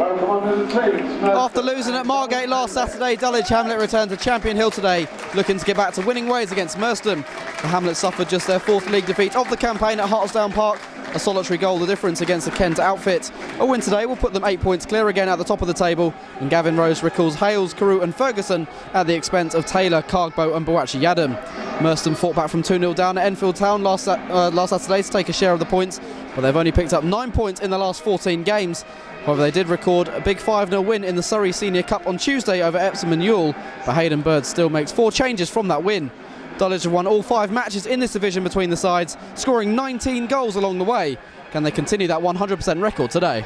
After losing at Margate last Saturday, Dulwich Hamlet returned to Champion Hill today, looking to get back to winning ways against Merstham. The Hamlet suffered just their 4th league defeat of the campaign at Hartsdown Park, a solitary goal the difference against the Kent outfit. A win today will put them 8 points clear again at the top of the table, and Gavin Rose recalls Hales, Carew and Ferguson at the expense of Taylor, Cargbo and Boachi Yadam. Merstham fought back from 2-0 down at Enfield Town last Saturday to take a share of the points, but they've only picked up 9 points in the last 14 games. However, they did record a big 5-0 win in the Surrey Senior Cup on Tuesday over Epsom and Ewell, but Hayden Bird still makes 4 changes from that win. Dulwich have won all 5 matches in this division between the sides, scoring 19 goals along the way. Can they continue that 100% record today?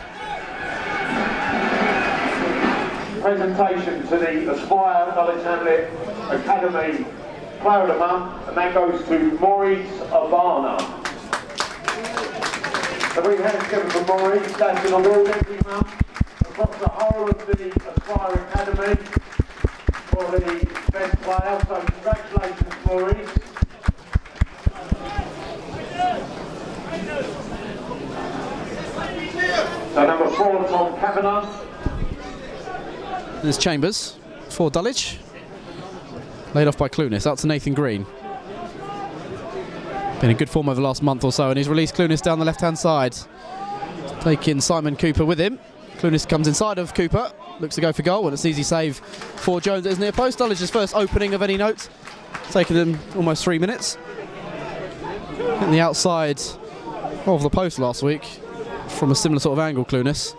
Presentation to the Aspire Dulwich Hamlet Academy Player of the Month, and that goes to Maurice Abana. So we have together for Maurice, that's an award every month across the whole of the Aspire Academy for the best player, so congratulations Maurice. So number 4, Tom Kavanagh. There's Chambers for Dulwich. Laid off by Clunis, out to Nathan Green. Been in good form over the last month or so, and he's released Clunis down the left-hand side. Taking Simon Cooper with him. Clunis comes inside of Cooper, looks to go for goal, and it's an easy save for Jones at his near post. Dulwich's first opening of any note, taking them almost 3 minutes. In the outside of the post last week, from a similar sort of angle, Clunis.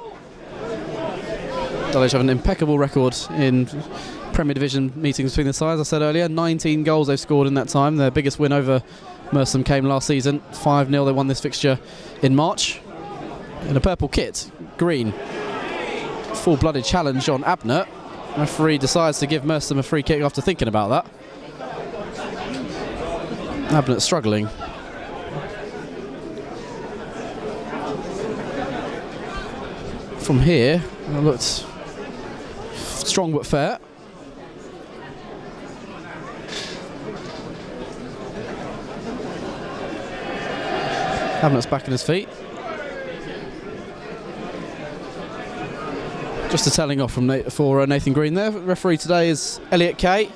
Dulwich have an impeccable record in Premier Division meetings between the sides. I said earlier, 19 goals they've scored in that time. Their biggest win over Merstham came last season, 5-0. They won this fixture in March. In a purple kit, green. Full-blooded challenge on Abner. Referee decides to give Merstham a free kick after thinking about that. Abner struggling. From here, it looked strong but fair. Hamlet's back on his feet. Just a telling off from for Nathan Green there. Referee today is Elliot Kay.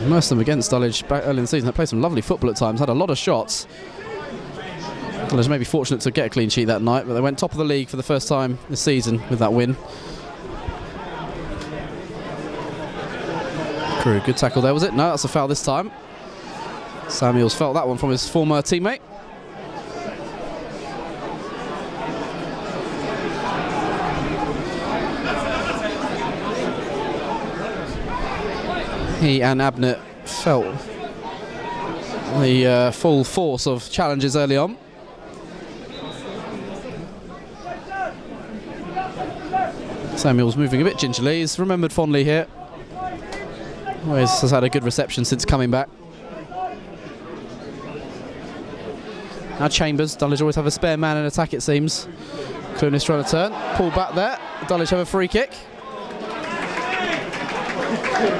Merstham against Dulwich back early in the season. They played some lovely football at times, had a lot of shots. Dulwich may be fortunate to get a clean sheet that night, but they went top of the league for the first time this season with that win. Carew, good tackle there, was it? No, that's a foul this time. Samuels felt that one from his former teammate. He and Abner felt the full force of challenges early on. Samuels moving a bit gingerly. He's remembered fondly here. Always has had a good reception since coming back. Now Chambers. Dulwich always have a spare man in attack, it seems. Clunis trying to turn. Pull back there. Dulwich have a free kick.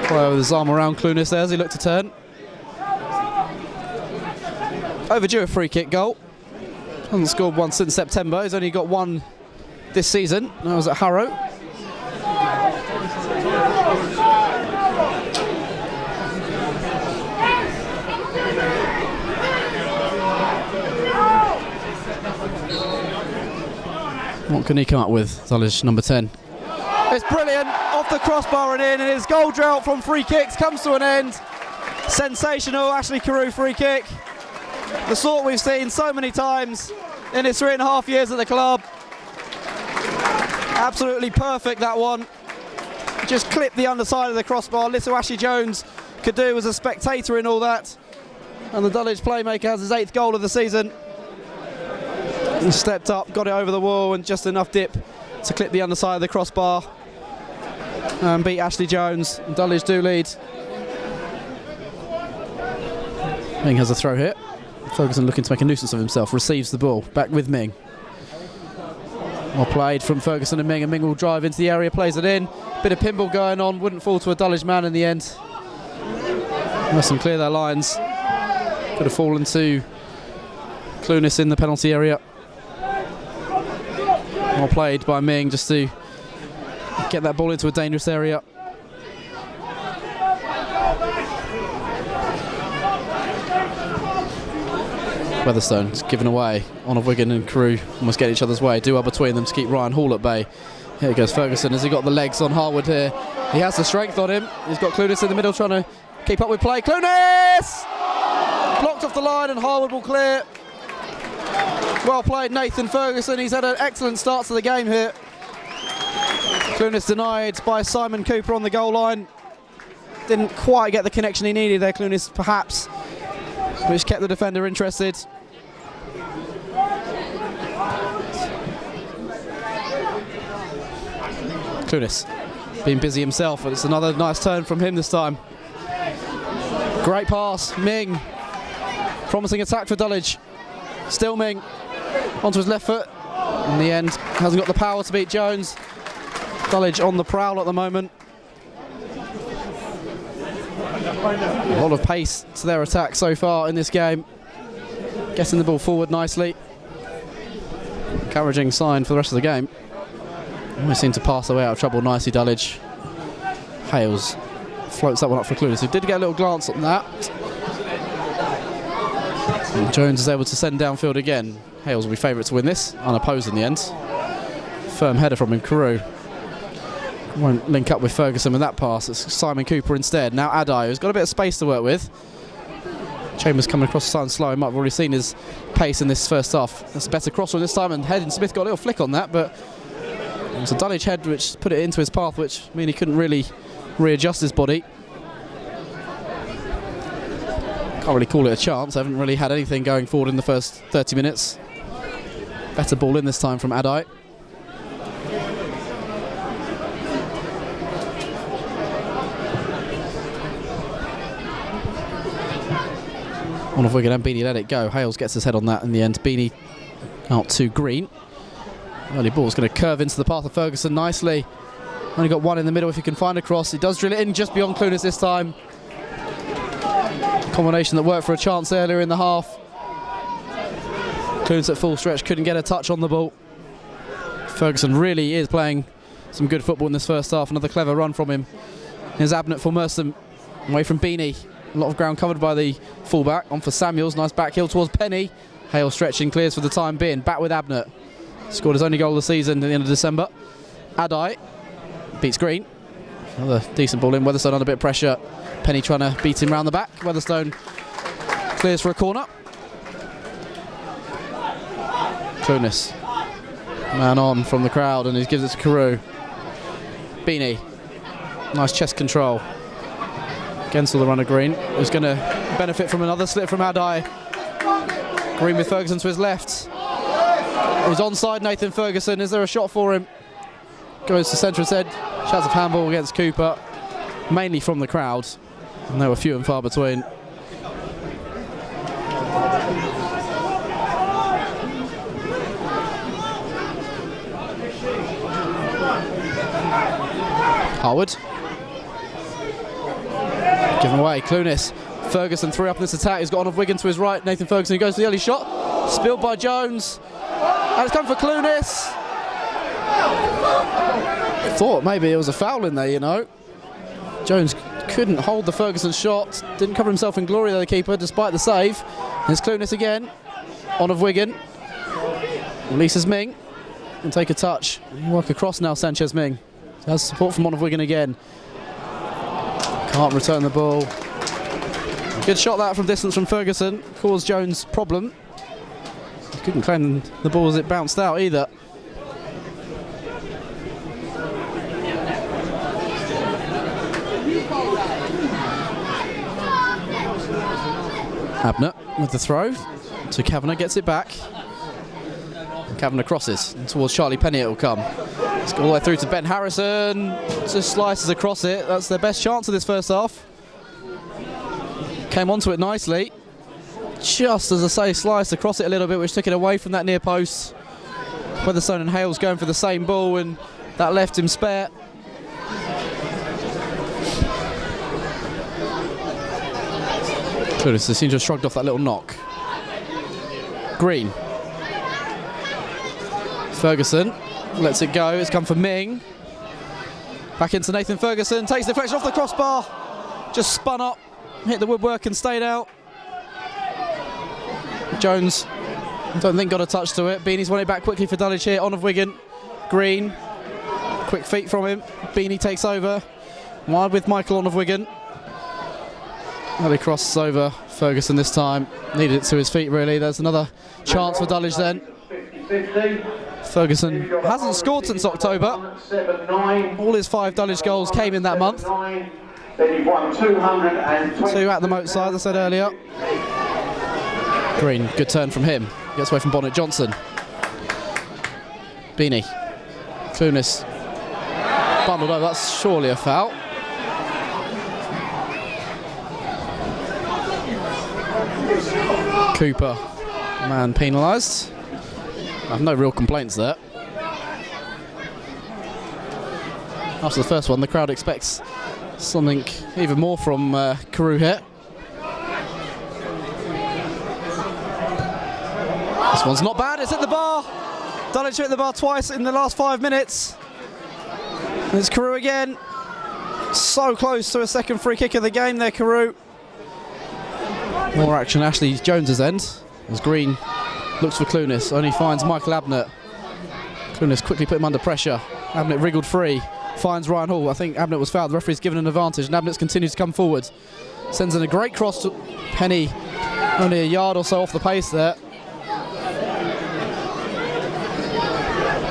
Play with his arm around Clunis there as he looked to turn. Overdue a free kick goal. Hasn't scored one since September. He's only got one this season. That was at Harrow. What can he come up with, Dulwich number 10? It's brilliant, off the crossbar and in, and his goal drought from free kicks comes to an end. Sensational Ashley Carew free kick. The sort we've seen so many times in his 3.5 years at the club. Absolutely perfect, that one. Just clipped the underside of the crossbar. Little Ashlee Jones could do as a spectator in all that. And the Dulwich playmaker has his 8th goal of the season. He stepped up, got it over the wall, and just enough dip to clip the underside of the crossbar and beat Ashlee Jones. Dulwich do lead. Ming has a throw here. Ferguson looking to make a nuisance of himself, receives the ball, back with Ming. Well played from Ferguson and Ming will drive into the area, plays it in. Bit of pinball going on, wouldn't fall to a Dulwich man in the end. Merstham clear their lines. Could have fallen to Clunis in the penalty area. Well played by Ming just to get that ball into a dangerous area. Weatherstone's given away. On of Wigan and Carew almost get each other's way. Do well between them to keep Ryan Hall at bay. Here goes Ferguson. Has he got the legs on Harwood here? He has the strength on him. He's got Clunis in the middle trying to keep up with play. Clunis! Blocked off the line and Harwood will clear. Well played, Nathan Ferguson. He's had an excellent start to the game here. Clunis denied by Simon Cooper on the goal line. Didn't quite get the connection he needed there, Clunis, perhaps, which kept the defender interested. Clunis being busy himself, but it's another nice turn from him this time. Great pass, Ming. Promising attack for Dulwich. Still Ming. Onto his left foot. In the end, hasn't got the power to beat Jones. Dulwich on the prowl at the moment. A lot of pace to their attack so far in this game. Getting the ball forward nicely. Encouraging sign for the rest of the game. Almost seem to pass away out of trouble nicely, Dulwich. Hales floats that one up for Clunis, who did get a little glance on that. And Jones is able to send downfield again. Hales will be favourite to win this, unopposed in the end. Firm header from him, Carew. Won't link up with Ferguson with that pass. It's Simon Cooper instead. Now Adai, who's got a bit of space to work with. Chambers coming across the side and slow him up. We've already seen his pace in this first half. That's a better cross this time, and Hayden Smith got a little flick on that, but it was a Dulwich head which put it into his path, which mean he couldn't really readjust his body. Can't really call it a chance. I haven't really had anything going forward in the first 30 minutes. Better ball in this time from Adai. On of Wigan and Beanie let it go. Hales gets his head on that in the end. Beanie out to Green. Early ball's going to curve into the path of Ferguson nicely. Only got one in the middle if he can find a cross. He does drill it in just beyond Clunis this time. Combination that worked for a chance earlier in the half. Clunis at full stretch couldn't get a touch on the ball. Ferguson really is playing some good football in this first half. Another clever run from him. Here's Abnett for Merstham. Away from Beanie. A lot of ground covered by the fullback. On for Samuels. Nice back heel towards Penny. Hale stretching, clears for the time being. Back with Abnett. Scored his only goal of the season at the end of December. Adai beats Green. Another decent ball in. Weatherstone under a bit of pressure. Penny trying to beat him round the back. Weatherstone clears for a corner. Clunis. Man on from the crowd, and he gives it to Carew. Beanie. Nice chest control. Against all the runner Green, who's going to benefit from another slip from Adai. Green with Ferguson to his left. He's onside, Nathan Ferguson. Is there a shot for him? Goes to centre said. Shouts of handball against Cooper. Mainly from the crowd. And they were few and far between. Harwood. Given away, Clunis. Ferguson threw up in this attack. He's got on of Wigan to his right. Nathan Ferguson, who goes to the early shot. Spilled by Jones. And it's come for Clunis. Thought maybe it was a foul in there, you know. Jones couldn't hold the Ferguson shot. Didn't cover himself in glory, though, the keeper, despite the save. There's Clunis again. On of Wigan. Releases Ming. And take a touch. Work across now, Sanchez Ming. Has support from On of Wigan again. Can't return the ball. Good shot that from distance from Ferguson. Caused Jones problem. He couldn't claim the ball as it bounced out either. Abnett with the throw to Kavanagh, gets it back. Kavanagh crosses towards Charlie Penny. It will come. It's all the way through to Ben Harrison. Just slices across it. That's their best chance of this first half. Came onto it nicely. Just as I say, sliced across it a little bit, which took it away from that near post. Weatherstone and Hales going for the same ball, and that left him spare. Clunis seems to have shrugged off that little knock. Green. Ferguson lets it go. It's come for Ming. Back into Nathan Ferguson, takes the deflection off the crossbar. Just spun up, hit the woodwork and stayed out. Jones, I don't think got a touch to it. Beanie's won it back quickly for Dulwich here. On of Wigan. Green, quick feet from him. Beanie takes over. Wide with Michael on of Wigan. Well, he crosses over Ferguson this time. Needed it to his feet really. There's another chance for Dulwich then. Ferguson hasn't scored since October. All his 5 Dulwich goals came in that month. 2 at the Moatsiders, I said earlier. Green, good turn from him. Gets away from Bonnet Johnson. Beanie. Clunis. Bundled over, that's surely a foul. Cooper, man penalised. I have no real complaints there. After the first one, the crowd expects something even more from Carew here. This one's not bad, it's at the bar. Dulwich hit the bar twice in the last 5 minutes. It's Carew again. So close to a second free kick of the game there, Carew. More action Ashlee Jones' end as Green looks for Clunis, only finds Michael Abnett. Clunis quickly put him under pressure. Abnett wriggled free, finds Ryan Hall. I think Abnett was fouled, the referee's given an advantage and Abnett continues to come forward. Sends in a great cross to Penny, only a yard or so off the pace there.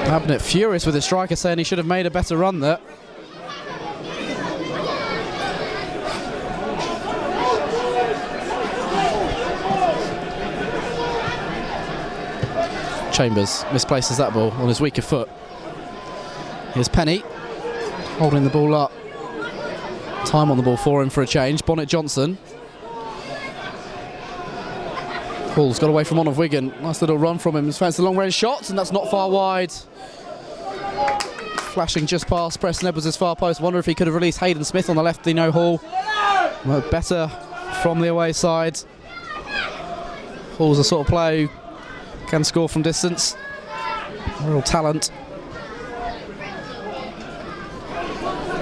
Abnett furious with his striker, saying he should have made a better run there. Chambers misplaces that ball on his weaker foot. Here's Penny holding the ball up. Time on the ball for him for a change. Bonnet Johnson. Hall's got away from On of Wigan. Nice little run from him. He's fancy long range shots and that's not far wide. Flashing just past Preston Edwards' far post. Wonder if he could have released Hayden Smith on the left. No Hall. Well, better from the away side. Hall's a sort of player who can score from distance. Real talent.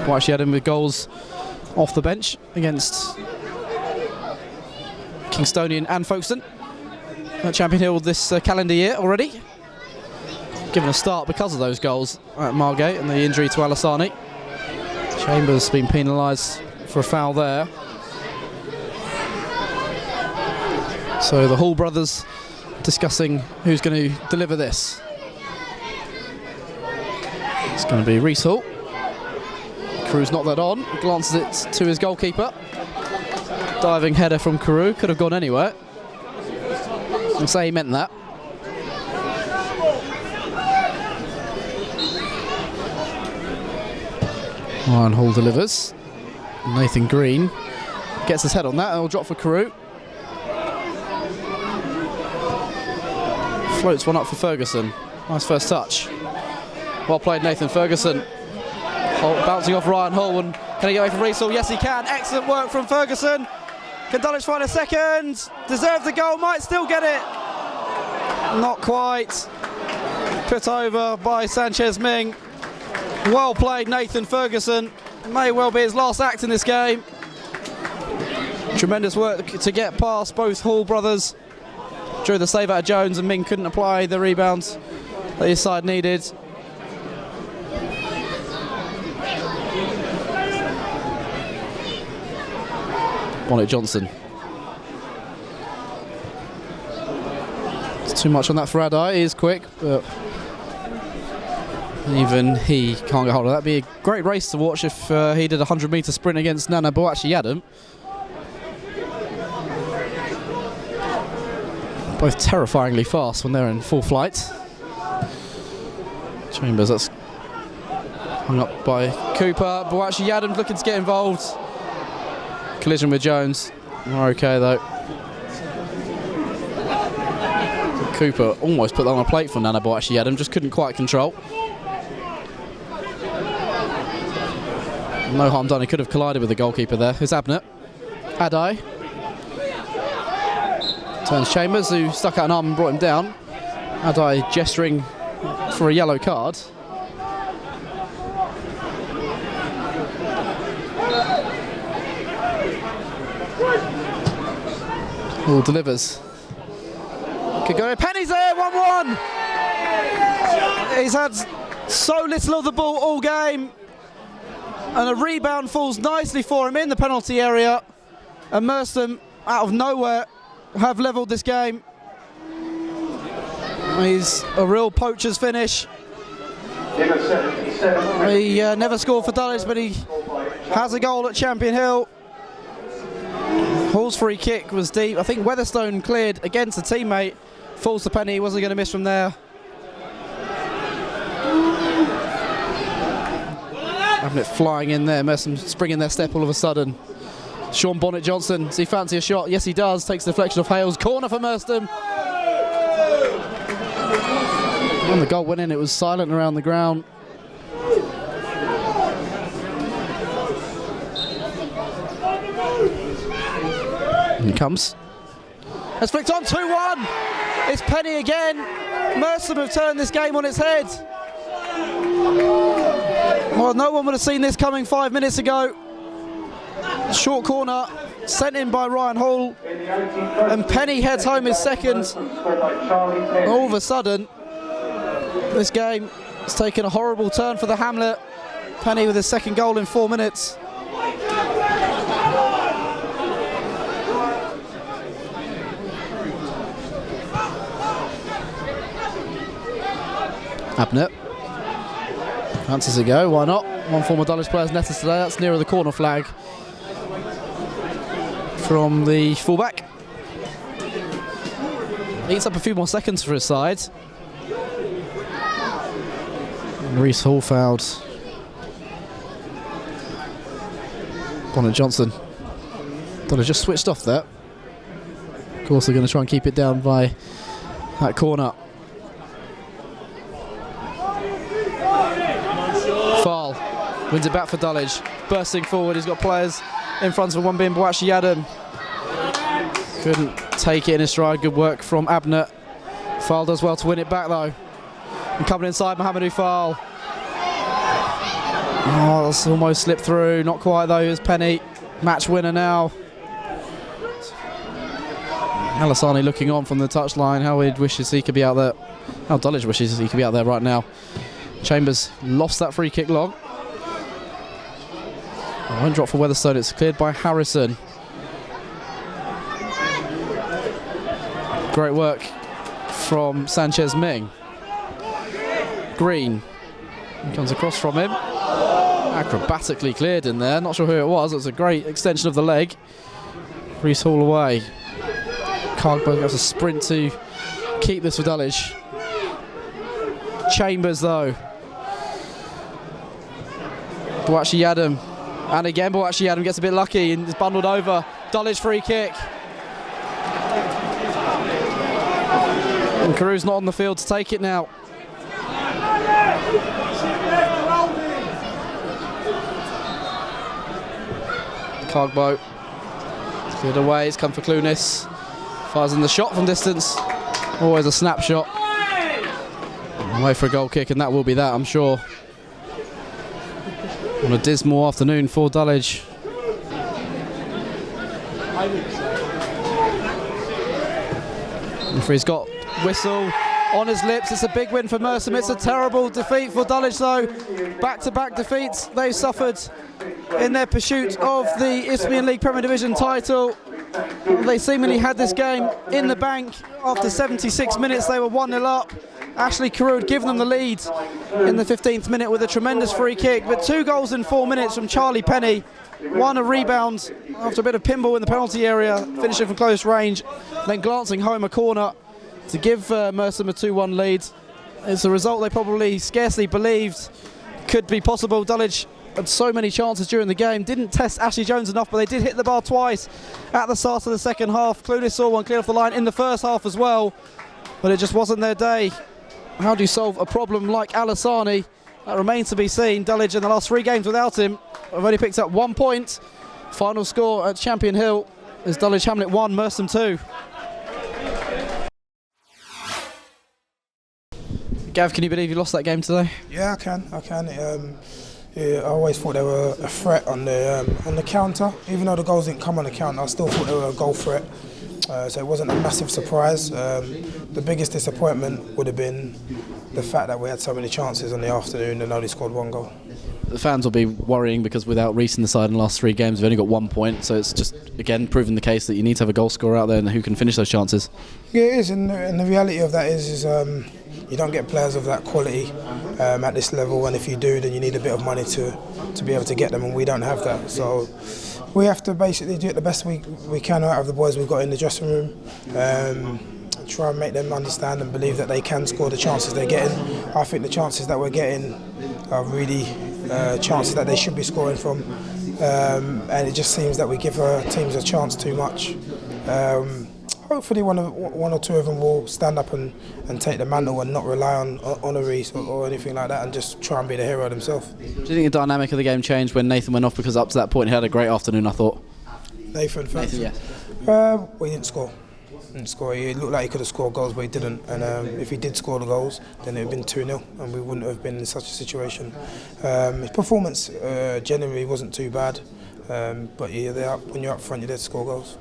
Well, actually had him with goals off the bench against Kingstonian and Folkestone at Champion Hill this calendar year already. Given a start because of those goals at Margate and the injury to Alassani. Chambers been penalised for a foul there. So the Hall brothers discussing who's going to deliver this. It's going to be Reese Hall. Carew's not that on, glances it to his goalkeeper. Diving header from Carew, could have gone anywhere. I'll say he meant that. Ryan Hall delivers. Nathan Green gets his head on that and it'll drop for Carew. Floats one up for Ferguson. Nice first touch. Well played, Nathan Ferguson. Bouncing off Ryan Hall, and can he get away from Reese Hall? Yes, he can. Excellent work from Ferguson. Can Dulwich find a second? Deserves the goal, might still get it. Not quite. Put over by Sanchez Ming. Well played, Nathan Ferguson. May well be his last act in this game. Tremendous work to get past both Hall brothers. Drew the save out of Jones, and Ming couldn't apply the rebound that his side needed. Bonnet Johnson. It's too much on that for Adai. He is quick, but even he can't get hold of that. Be a great race to watch if he did a 100-metre sprint against Nana Boakye Adam. Both terrifyingly fast when they're in full flight. Chambers, that's hung up by Cooper. Boakye Adams looking to get involved. Collision with Jones. We're okay though. Cooper almost put that on a plate for Nana Boakye Adam, just couldn't quite control. No harm done, he could have collided with the goalkeeper there. Here's Abnett. Adai. Turns Chambers, who stuck out an arm and brought him down. Adai gesturing for a yellow card. Hall delivers. Could go. Penny's there, 1-1. He's had so little of the ball all game, and a rebound falls nicely for him in the penalty area, and Merstham out of nowhere have levelled this game. He's a real poacher's finish. He never scored for Dulwich, but he has a goal at Champion Hill. Hall's free kick was deep. I think Weatherstone cleared against a teammate. Falls to Penny, he wasn't going to miss from there. Having it flying in there, Merstham springing their step all of a sudden. Sean Bonnet-Johnson, does he fancy a shot? Yes, he does. Takes the deflection of Hales. Corner for Merstham. When the goal went in, it was silent around the ground. And he comes. Has flicked on, 2-1. It's Penny again. Merstham have turned this game on its head. Well, no one would have seen this coming 5 minutes ago. Short corner, sent in by Ryan Hall. And Penny heads home his second. All of a sudden, this game has taken a horrible turn for the Hamlet. Penny with his second goal in 4 minutes. Abnett fancies a go, why not? One former Dulwich player's netted today, that's nearer the corner flag from the fullback. Eats up a few more seconds for his side. And Reese Hall fouled. Bonnet-Johnson. Dulwich just switched off there. Of course they're going to try and keep it down by that corner. Foul. Wins it back for Dulwich. Bursting forward, he's got players in front of him, one being Boachi Adam. Couldn't take it in his stride. Good work from Abnett. Foul does well to win it back though. And coming inside, Mohamedou Foul. Oh, that's almost slipped through. Not quite though. Here's Penny. Match winner now. Alassani looking on from the touchline. How he wishes he could be out there. How Dulwich wishes he could be out there right now. Chambers lost that free kick long. One drop for Weatherstone. It's cleared by Harrison. Great work from Sanchez Ming. Green. He comes across from him. Acrobatically cleared in there. Not sure who it was. It was a great extension of the leg. Reese Hall away. Cargberg has a sprint to keep this for Dulwich. Chambers though. Boachi Adam. And again Boachi Adam gets a bit lucky and is bundled over. Dulwich free kick. And Carew's not on the field to take it now. Cargbo. Cleared away, it's come for Clunis. Fires in the shot from distance. Always a snapshot. Away for a goal kick, and that will be that, I'm sure. On a dismal afternoon for Dulwich. Referee's got whistle on his lips. It's a big win for Merstham. It's a terrible defeat for Dulwich though. Back-to-back defeats they've suffered in their pursuit of the Isthmian League Premier Division title. They seemingly had this game in the bank. After 76 minutes they were 1-0 up. Ashley Carew had given them the lead in the 15th minute with a tremendous free kick, but 2 goals in 4 minutes from Charlie Penny. One a rebound after a bit of pinball in the penalty area, finishing from close range, then glancing home a corner to give Merstham a 2-1 lead. It's a result they probably scarcely believed could be possible. Dulwich had so many chances during the game, didn't test Ashlee Jones enough, but they did hit the bar twice at the start of the second half. Clunis saw one clear off the line in the first half as well, but it just wasn't their day. How do you solve a problem like Alassani? That remains to be seen. Dulwich in the last 3 games without him have only picked up 1 point. Final score at Champion Hill is Dulwich Hamlet 1, Merstham 2. Gav, can you believe you lost that game today? Yeah, I can. I always thought they were a threat on the counter. Even though the goals didn't come on the counter, I still thought they were a goal threat. so it wasn't a massive surprise. The biggest disappointment would have been the fact that we had so many chances on the afternoon and only scored 1 goal. The fans will be worrying because without Reece in the side in the last 3 games, we've only got 1 point. So it's just, again, proving the case that you need to have a goal scorer out there and who can finish those chances. Yeah, it is, and the reality of that is you don't get players of that quality at this level, and if you do, then you need a bit of money to be able to get them, and we don't have that. So we have to basically do it the best we can out of the boys we've got in the dressing room. Try and make them understand and believe that they can score the chances they're getting. I think the chances that we're getting are really chances that they should be scoring from, and it just seems that we give our teams a chance too much. Hopefully one or two of them will stand up and take the mantle and not rely on a Reece or anything like that, and just try and be the hero themselves. Do you think the dynamic of the game changed when Nathan went off? Because up to that point he had a great afternoon, I thought. Nathan Ferguson? Yes. Well, he didn't score. He looked like he could have scored goals, but he didn't. And if he did score the goals, then it would have been 2-0, and we wouldn't have been in such a situation. His performance generally wasn't too bad, but yeah, when you're up front, you're there to score goals.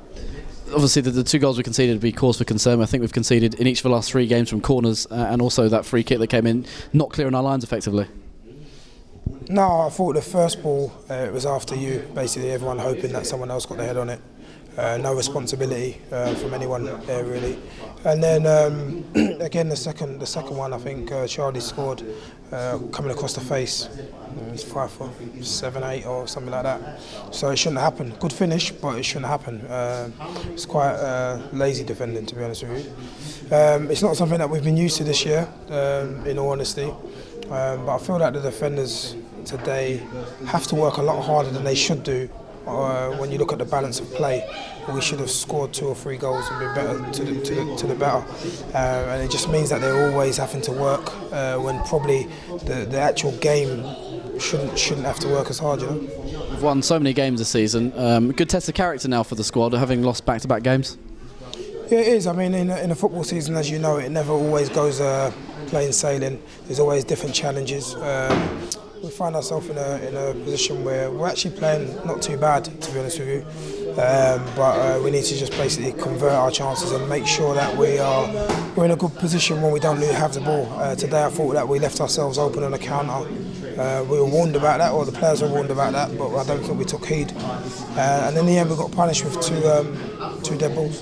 Obviously, the 2 goals we conceded would be cause for concern. I think we've conceded in each of the last 3 games from corners, and also that free kick that came in, not clearing our lines effectively. No, I thought the first ball, it was after you. Basically, everyone hoping that someone else got their head on it. No responsibility from anyone there really. And then again the second one, I think Charlie scored coming across the face. It's 5 for 7, 8 or something like that. So it shouldn't happen. Good finish, but it shouldn't happen. It's quite lazy defending, to be honest with you. It's not something that we've been used to this year, in all honesty. But I feel that the defenders today have to work a lot harder than they should do. When you look at the balance of play, we should have scored 2 or 3 goals and been better to the better. And it just means that they're always having to work when probably the actual game shouldn't have to work as hard. You know? We've won so many games this season. Good test of character now for the squad, having lost back-to-back games. Yeah, it is. I mean, in a football season, as you know, it never always goes plain sailing. There's always different challenges. We find ourselves in a position where we're actually playing not too bad, to be honest with you. But we need to just basically convert our chances and make sure that we're in a good position when we don't have the ball. Today I thought that we left ourselves open on a counter. We were warned about that, or the players were warned about that, but I don't think we took heed. And in the end we got punished with two dead balls.